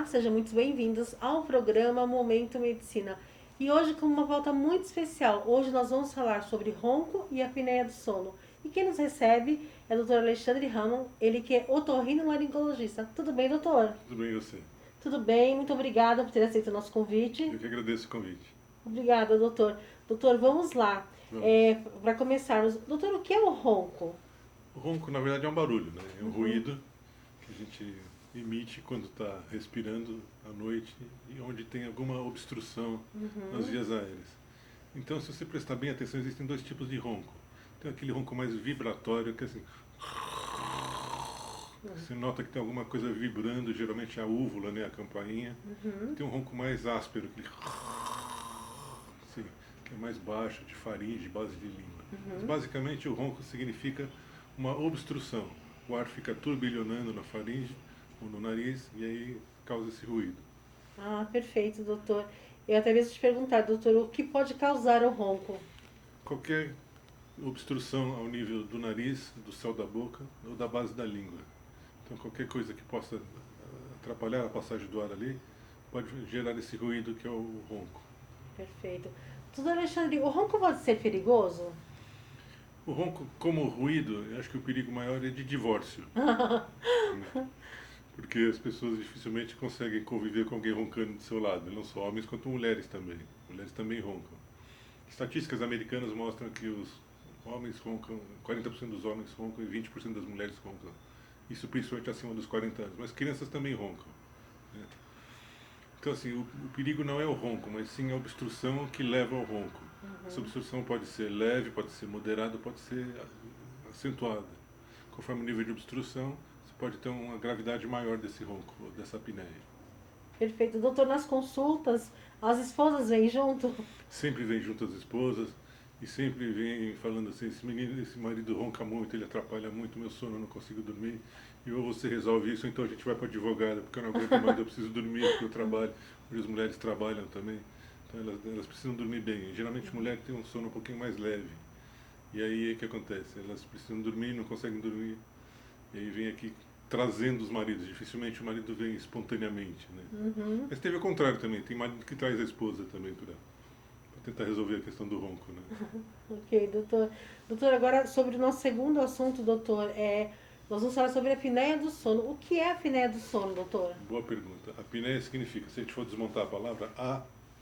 sejam muito bem-vindos ao programa Momento Medicina. E hoje com uma pauta muito especial. Hoje nós vamos falar sobre ronco e apneia do sono. E quem nos recebe é o Dr. Alexandre Ramon, ele que é otorrinolaringologista. Tudo bem, doutor? Tudo bem, você? Tudo bem, muito obrigada por ter aceito o nosso convite. Eu que agradeço o convite. Obrigada, doutor. Doutor, vamos lá. Vamos. Para começarmos, doutor, o que é o ronco? O ronco, na verdade, é um barulho, né? É um ruído que a gente emite quando está respirando à noite e onde tem alguma obstrução nas vias aéreas. Então, se você prestar bem atenção, existem dois tipos de ronco. Tem aquele ronco mais vibratório, que é assim... Você nota que tem alguma coisa vibrando, geralmente a úvula, né, a campainha. Tem um ronco mais áspero, aquele... Sim, que é mais baixo, de faringe, base de língua. Mas, basicamente, o ronco significa uma obstrução. O ar fica turbilhonando na faringe ou no nariz e aí causa esse ruído. Ah, perfeito, doutor. Eu até mesmo te perguntar, doutor, o que pode causar o ronco? Qualquer obstrução ao nível do nariz, do céu da boca ou da base da língua. Então, qualquer coisa que possa atrapalhar a passagem do ar ali pode gerar esse ruído que é o ronco. Perfeito. Doutor Alexandre, o ronco pode ser perigoso? O ronco, como ruído, eu acho que o perigo maior é de divórcio. Né? Porque as pessoas dificilmente conseguem conviver com alguém roncando do seu lado, não só homens quanto mulheres também. Mulheres também roncam. Estatísticas americanas mostram que os homens roncam, 40% dos homens roncam e 20% das mulheres roncam. Isso principalmente acima dos 40 anos. Mas crianças também roncam. Né? Então, assim, o perigo não é o ronco, mas sim a obstrução que leva ao ronco. Essa obstrução pode ser leve, pode ser moderada, pode ser acentuada. Conforme o nível de obstrução, você pode ter uma gravidade maior desse ronco, dessa apneia. Perfeito. Doutor, nas consultas, as esposas vêm junto? Sempre vem junto as esposas e sempre vem falando assim, esse menino, esse marido ronca muito, ele atrapalha muito o meu sono, eu não consigo dormir. E ou você resolve isso, ou então a gente vai para advogada, porque eu não aguento mais, eu preciso dormir, porque eu trabalho. Hoje as mulheres trabalham também, então elas precisam dormir bem. Geralmente mulher tem um sono um pouquinho mais leve. E aí o que acontece? Elas precisam dormir, não conseguem dormir. E aí vem aqui trazendo os maridos. Dificilmente o marido vem espontaneamente, né? Mas teve o contrário também. Tem marido que traz a esposa também para tentar resolver a questão do ronco, né? Ok, doutor. Doutor, agora sobre o nosso segundo assunto, doutor, nós vamos falar sobre a apneia do sono. O que é a apneia do sono, doutor? Boa pergunta. Apneia significa, se a gente for desmontar a palavra,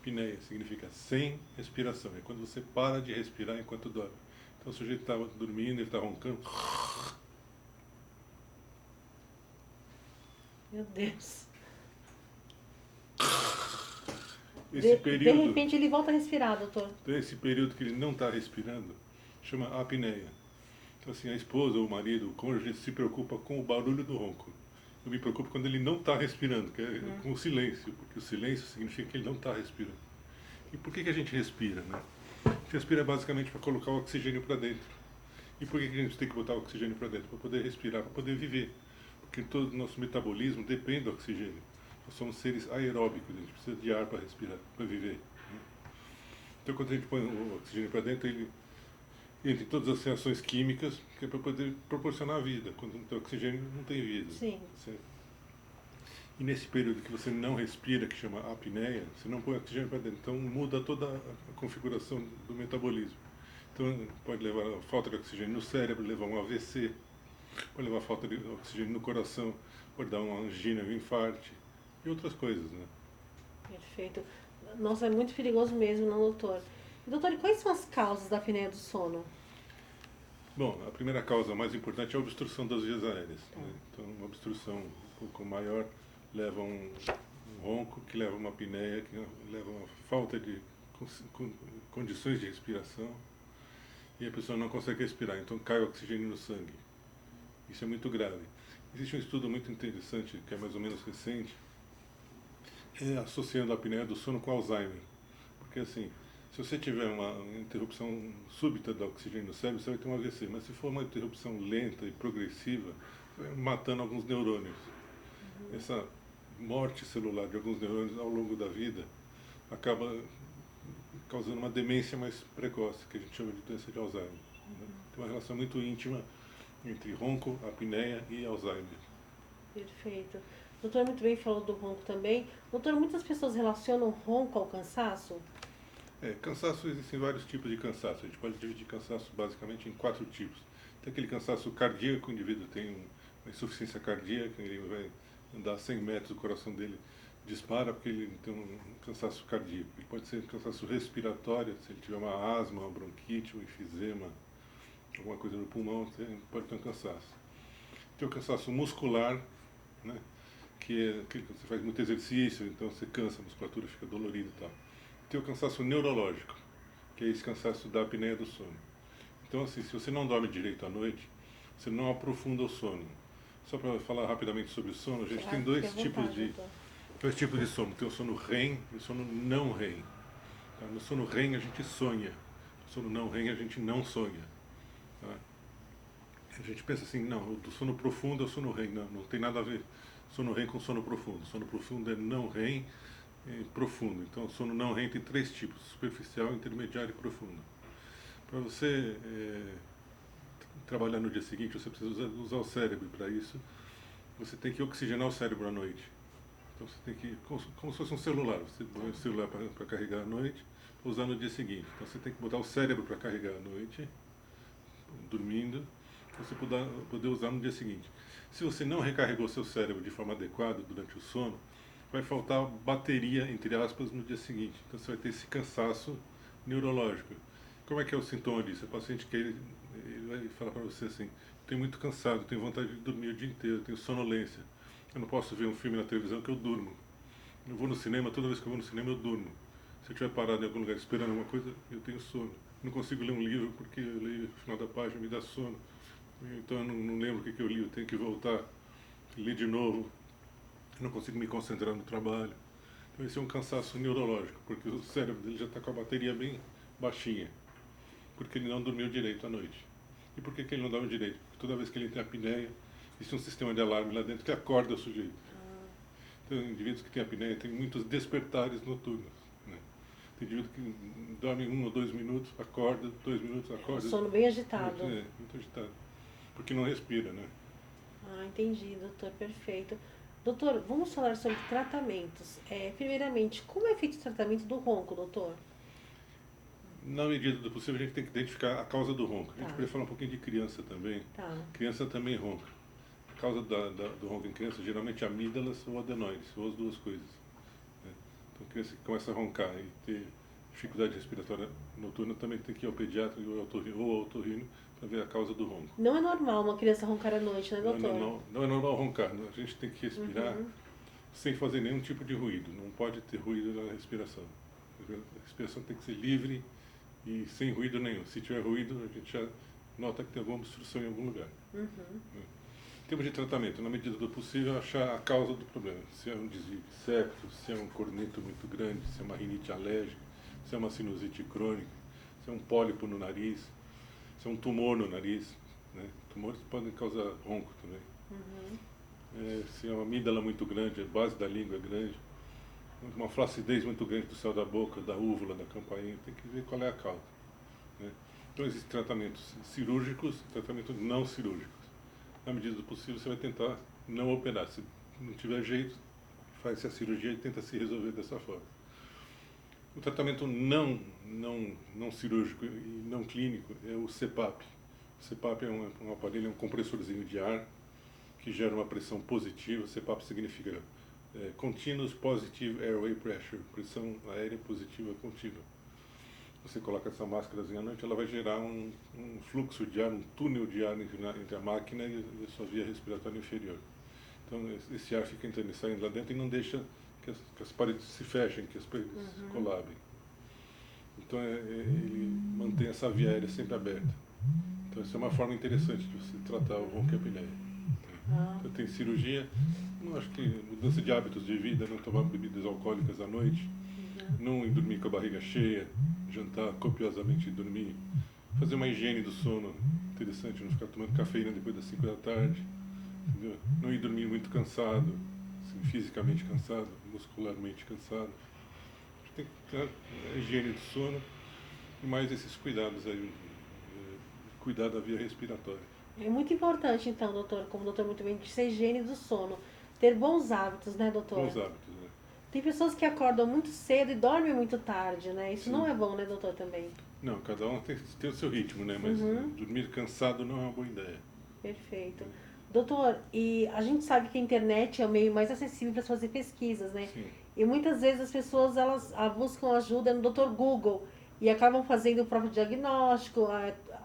apneia significa sem respiração. É quando você para de respirar enquanto dorme. Então o sujeito está dormindo, ele está roncando. Meu Deus. Esse De período, repente ele volta a respirar, doutor. esse período que ele não está respirando, chama apneia. Então assim, a esposa, o marido, o cônjuge se preocupa com o barulho do ronco. Eu me preocupo quando ele não está respirando, que é com o silêncio, porque o silêncio significa que ele não está respirando. E por que a gente respira, né? A gente respira basicamente para colocar o oxigênio para dentro. E por que a gente tem que botar o oxigênio para dentro? Para poder respirar, para poder viver. Porque todo o nosso metabolismo depende do oxigênio. Nós somos seres aeróbicos, a gente precisa de ar para respirar, para viver. Então quando a gente põe o oxigênio para dentro, ele entra em todas as reações químicas, que é para poder proporcionar a vida. Quando não tem oxigênio, não tem vida. Sim. Certo? E nesse período que você não respira, que chama apneia, você não põe oxigênio para dentro. Então muda toda a configuração do metabolismo. Então pode levar a falta de oxigênio no cérebro, levar um AVC, pode levar a falta de oxigênio no coração, pode dar uma angina, um infarte e outras coisas, né? Perfeito. Nossa, é muito perigoso mesmo, não, doutor? Doutor, e quais são as causas da apneia do sono? Bom, a primeira causa mais importante é a obstrução das vias aéreas. Né? Então, uma obstrução um pouco maior leva a um ronco, que leva a uma apneia, que leva a uma falta de condições de respiração e a pessoa não consegue respirar, então cai o oxigênio no sangue. Isso é muito grave. Existe um estudo muito interessante, que é mais ou menos recente, associando a apneia do sono com Alzheimer. Porque assim, se você tiver uma interrupção súbita do oxigênio no cérebro, você vai ter um AVC. Mas se for uma interrupção lenta e progressiva, vai matando alguns neurônios. Essa morte celular de alguns neurônios ao longo da vida acaba causando uma demência mais precoce, que a gente chama de doença de Alzheimer. Né? Tem uma relação muito íntima entre ronco, apneia e Alzheimer. Perfeito. doutor muito bem falou do ronco também. Doutor, muitas pessoas relacionam ronco ao cansaço? Cansaço, existem vários tipos de cansaço. A gente pode dividir cansaço basicamente em 4 tipos. Tem aquele cansaço cardíaco, o indivíduo tem uma insuficiência cardíaca, ele vai andar 100 metros, o coração dele dispara porque ele tem um cansaço cardíaco. Ele pode ser um cansaço respiratório, se ele tiver uma asma, uma bronquite, um enfisema, alguma coisa no pulmão, pode ter um cansaço. Tem o cansaço muscular, né? Que é aquele que você faz muito exercício, então você cansa, a musculatura fica dolorida e tal. Tem o cansaço neurológico, que é esse cansaço da apneia do sono. Então, assim, se você não dorme direito à noite, você não aprofunda o sono. Só para falar rapidamente sobre o sono, a gente tem dois tipos de sono. Tem o sono REM e o sono não REM. Tá? No sono REM a gente sonha, no sono não REM a gente não sonha. Tá? A gente pensa assim, não, o do sono profundo é o sono REM. Não, não tem nada a ver sono REM com sono profundo. Sono profundo é não REM e profundo. Então, o sono não REM tem 3 tipos: superficial, intermediário e profundo. Para você trabalhar no dia seguinte, você precisa usar o cérebro para isso. Você tem que oxigenar o cérebro à noite. Então, você tem que, como se fosse um celular, você põe o celular para carregar à noite, para usar no dia seguinte. Então, você tem que botar o cérebro para carregar à noite, dormindo, para você poder usar no dia seguinte. Se você não recarregou seu cérebro de forma adequada durante o sono, vai faltar bateria, entre aspas, no dia seguinte. Então você vai ter esse cansaço neurológico. Como é que é o sintoma disso? O paciente que ele vai falar para você assim: tenho muito cansado, tenho vontade de dormir o dia inteiro, tenho sonolência. Eu não posso ver um filme na televisão que eu durmo. Eu vou no cinema, toda vez que eu vou no cinema eu durmo. Se eu estiver parado em algum lugar esperando alguma coisa, eu tenho sono. Não consigo ler um livro porque eu leio o final da página, me dá sono. Então eu não lembro o que eu li, eu tenho que voltar, ler de novo. Eu não consigo me concentrar no trabalho. Então esse é um cansaço neurológico, porque o cérebro dele já está com a bateria bem baixinha, porque ele não dormiu direito à noite. E por que ele não dorme direito? Porque toda vez que ele tem apneia, existe um sistema de alarme lá dentro que acorda o sujeito. Então, indivíduos que têm apneia têm muitos despertares noturnos. Né? Tem indivíduo que dorme 1 ou 2 minutos, acorda, 2 minutos, acorda. Sono bem agitado. Muito agitado. Porque não respira, né? Entendi, doutor, perfeito. Doutor, vamos falar sobre tratamentos. Primeiramente, como é feito o tratamento do ronco, doutor? Na medida do possível, a gente tem que identificar a causa do ronco. A gente pode falar um pouquinho de criança também. Criança também ronca. A causa do ronco em criança, geralmente amígdalas ou adenoides, ou as duas coisas. Né? Então, criança que começa a roncar e ter dificuldade respiratória noturna também tem que ir ao pediatra ou ao otorrino para ver a causa do ronco. Não é normal uma criança roncar à noite, né, doutor? Não é normal roncar. A gente tem que respirar sem fazer nenhum tipo de ruído. Não pode ter ruído na respiração. A respiração tem que ser livre e sem ruído nenhum. Se tiver ruído, a gente já nota que tem alguma obstrução em algum lugar. Em termos de tratamento, na medida do possível, achar a causa do problema. Se é um desvio de septo, se é um corneto muito grande, se é uma rinite alérgica, se é uma sinusite crônica, se é um pólipo no nariz, se é um tumor no nariz. Né? Tumores podem causar ronco também. Se é uma amígdala muito grande, a base da língua é grande, uma flacidez muito grande do céu da boca, da úvula, da campainha, tem que ver qual é a causa. Né? Então existem tratamentos cirúrgicos e tratamentos não cirúrgicos. Na medida do possível você vai tentar não operar. Se não tiver jeito, faz a cirurgia e tenta se resolver dessa forma. O tratamento não cirúrgico e não clínico é o CPAP. O CPAP é um aparelho, é um compressorzinho de ar que gera uma pressão positiva. CPAP significa Continuous Positive Airway Pressure, pressão aérea positiva contínua. Você coloca essa máscarazinha à noite, ela vai gerar um fluxo de ar, um túnel de ar entre a máquina e a sua via respiratória inferior. Então esse ar fica entrando e saindo lá dentro e não deixa que as paredes se fechem, que as paredes colabem. Então ele mantém essa via aérea sempre aberta. Então essa é uma forma interessante de você tratar o ronco e a apneia. Então tem cirurgia, acho que mudança de hábitos de vida, não tomar bebidas alcoólicas à noite, não dormir com a barriga cheia, jantar copiosamente e dormir, fazer uma higiene do sono interessante, não ficar tomando cafeína depois das 5 da tarde, entendeu? Não ir dormir muito cansado, assim, fisicamente cansado, muscularmente cansado. Tem que ter a higiene do sono e mais esses cuidados aí, cuidar da via respiratória. É muito importante, então, doutor, como o doutor muito bem disse, a higiene do sono. ter bons hábitos, né, doutor? Bons hábitos, né? Tem pessoas que acordam muito cedo e dormem muito tarde, né? Isso Sim. não é bom, né, doutor, também? Não, cada um tem que ter o seu ritmo, né? Mas dormir cansado não é uma boa ideia. Perfeito. Doutor, e a gente sabe que a internet é o meio mais acessível para fazer pesquisas, né? Sim. E muitas vezes as pessoas buscam ajuda no Dr. Google e acabam fazendo o próprio diagnóstico,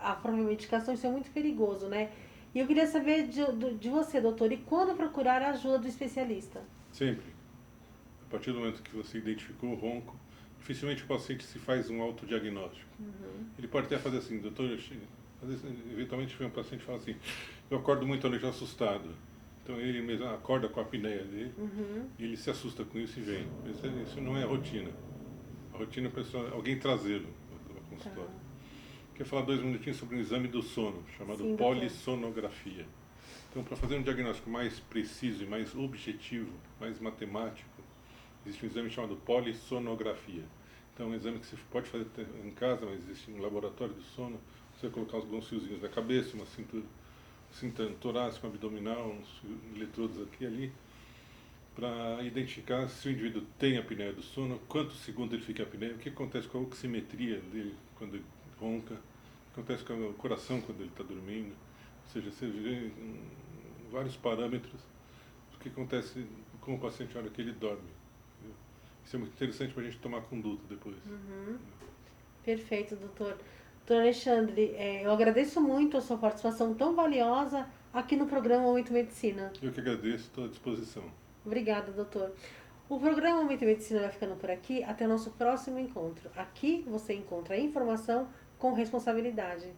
a própria medicação, isso é muito perigoso, né? E eu queria saber de você, doutor, e quando procurar a ajuda do especialista? Sempre. A partir do momento que você identificou o ronco, dificilmente o paciente se faz um autodiagnóstico. Ele pode até fazer assim, doutor, às vezes, eventualmente vem um paciente e fala assim, eu acordo muito à noite assustado. Então ele mesmo acorda com a apneia dele e ele se assusta com isso e vem. Isso não é a rotina. A rotina é alguém trazê-lo ao consultório. Quero falar 2 minutinhos sobre um exame do sono, chamado Sim, polissonografia. Então, para fazer um diagnóstico mais preciso e mais objetivo, mais matemático, existe um exame chamado polissonografia. Então, é um exame que você pode fazer em casa, mas existe um laboratório do sono. Você vai colocar alguns fiozinhos na cabeça, uma cinta torácica, abdominal, uns eletrodos aqui e ali, para identificar se o indivíduo tem apneia do sono, quantos segundos ele fica em apneia, o que acontece com a oximetria dele quando ele ronca, o que acontece com o coração quando ele está dormindo. Ou seja, você vê vários parâmetros do que acontece com o paciente na hora que ele dorme. Isso é muito interessante para a gente tomar conduta depois. Perfeito, doutor. Doutor Alexandre, eu agradeço muito a sua participação tão valiosa aqui no programa Momento Medicina. Eu que agradeço, estou à disposição. Obrigada, doutor. O programa Momento Medicina vai ficando por aqui. Até o nosso próximo encontro. Aqui você encontra informação com responsabilidade.